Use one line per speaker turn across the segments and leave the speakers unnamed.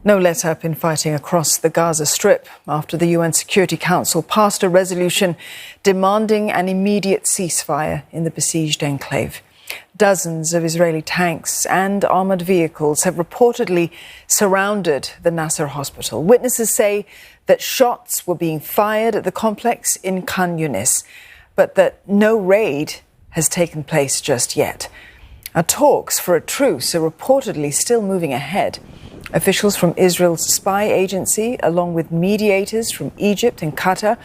No let-up in fighting across the Gaza Strip after the UN Security Council passed a resolution demanding an immediate ceasefire in the besieged enclave. Dozens of Israeli tanks and armoured vehicles have reportedly surrounded the Nasser Hospital. Witnesses say that shots were being fired at the complex in Khan Younis, but that no raid has taken place just yet. Talks for a truce are reportedly still moving ahead. Officials from Israel's spy agency, along with mediators from Egypt and Qatar,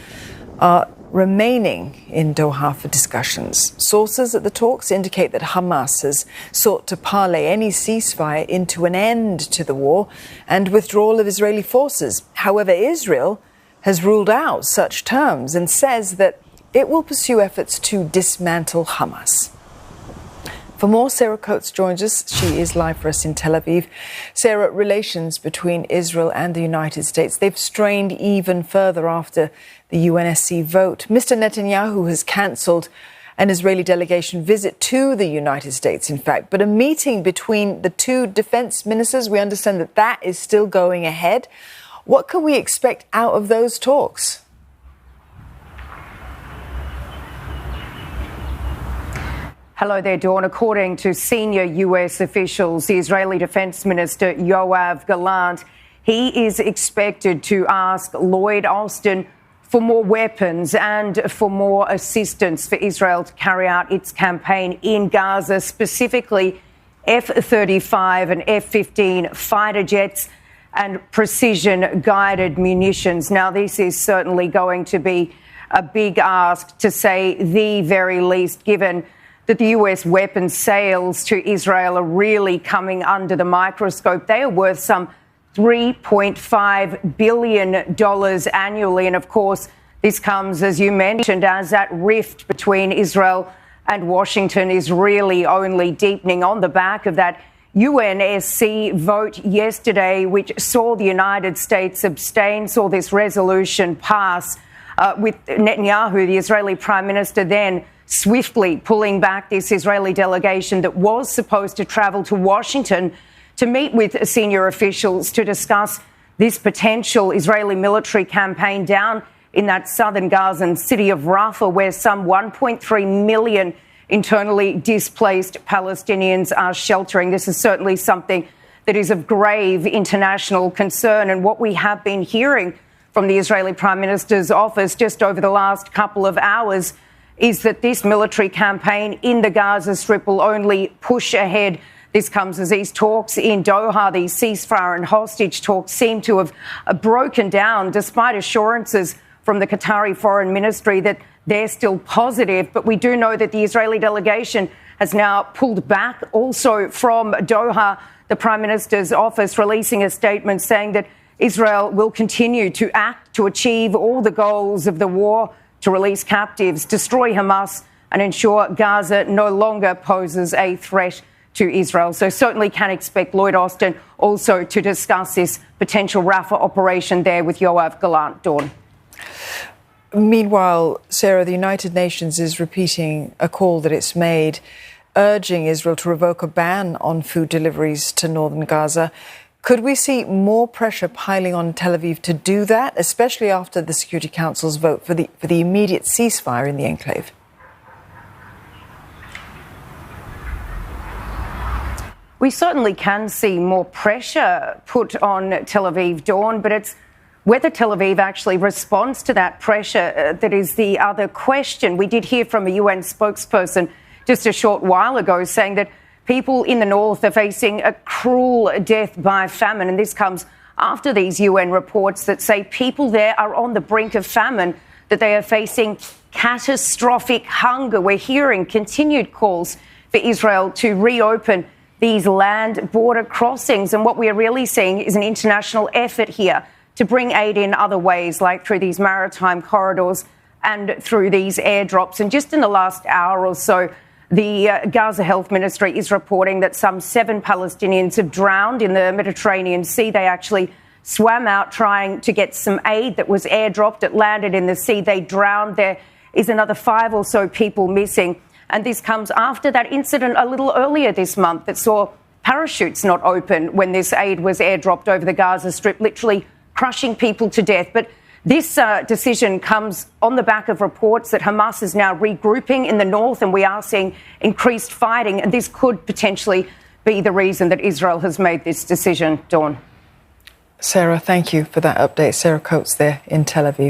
are remaining in Doha for discussions. Sources at the talks indicate that Hamas has sought to parlay any ceasefire into an end to the war and withdrawal of Israeli forces. However, Israel has ruled out such terms and says that it will pursue efforts to dismantle Hamas. For more, Sarah Coates joins us. She is live for us in Tel Aviv. Sarah, relations between Israel and the United States, they've strained even further after the UNSC vote. Mr. Netanyahu has cancelled an Israeli delegation visit to the United States, in fact, but a meeting between the two defense ministers, we understand that that is still going ahead. What can we expect out of those talks?
Hello there, Dawn. According to senior US officials, the Israeli Defense Minister Yoav Gallant, he is expected to ask Lloyd Austin for more weapons and for more assistance for Israel to carry out its campaign in Gaza, specifically F-35 and F-15 fighter jets and precision-guided munitions. Now, this is certainly going to be a big ask, to say the very least, given that the US weapons sales to Israel are really coming under the microscope. They are worth some $3.5 billion annually. And of course, this comes, as you mentioned, as that rift between Israel and Washington is really only deepening on the back of that UNSC vote yesterday, which saw the United States abstain, saw this resolution pass, with Netanyahu, the Israeli Prime Minister, then swiftly pulling back this Israeli delegation that was supposed to travel to Washington to meet with senior officials to discuss this potential Israeli military campaign down in that southern Gazan city of Rafah, where some 1.3 million internally displaced Palestinians are sheltering. This is certainly something that is of grave international concern. And what we have been hearing from the Israeli Prime Minister's office just over the last couple of hours is that this military campaign in the Gaza Strip will only push ahead. This comes as these talks in Doha, these ceasefire and hostage talks, seem to have broken down, despite assurances from the Qatari Foreign Ministry that they're still positive. But we do know that the Israeli delegation has now pulled back also from Doha. The Prime Minister's office releasing a statement saying that Israel will continue to act to achieve all the goals of the war, to release captives, destroy Hamas and ensure Gaza no longer poses a threat to Israel. So certainly can expect Lloyd Austin also to discuss this potential Rafah operation there with Yoav Gallant. Dawn.
Meanwhile, Sarah, the United Nations is repeating a call that it's made, urging Israel to revoke a ban on food deliveries to northern Gaza. Could we see more pressure piling on Tel Aviv to do that, especially after the Security Council's vote for the immediate ceasefire in the enclave?
We certainly can see more pressure put on Tel Aviv, Dawn, but it's whether Tel Aviv actually responds to that pressure that is the other question. We did hear from a UN spokesperson just a short while ago saying that people in the north are facing a cruel death by famine, and this comes after these UN reports that say people there are on the brink of famine, that they are facing catastrophic hunger. We're hearing continued calls for Israel to reopen these land border crossings, and what we are really seeing is an international effort here to bring aid in other ways, like through these maritime corridors and through these airdrops. And just in the last hour or so, the Gaza Health Ministry is reporting that some 7 Palestinians have drowned in the Mediterranean Sea. They actually swam out trying to get some aid that was airdropped. It landed in the sea. They drowned. There is another 5 or so people missing. And this comes after that incident a little earlier this month that saw parachutes not open when this aid was airdropped over the Gaza Strip, literally crushing people to death. But this decision comes on the back of reports that Hamas is now regrouping in the north, and we are seeing increased fighting. And this could potentially be the reason that Israel has made this decision. Dawn.
Sarah, thank you for that update. Sarah Coates there in Tel Aviv.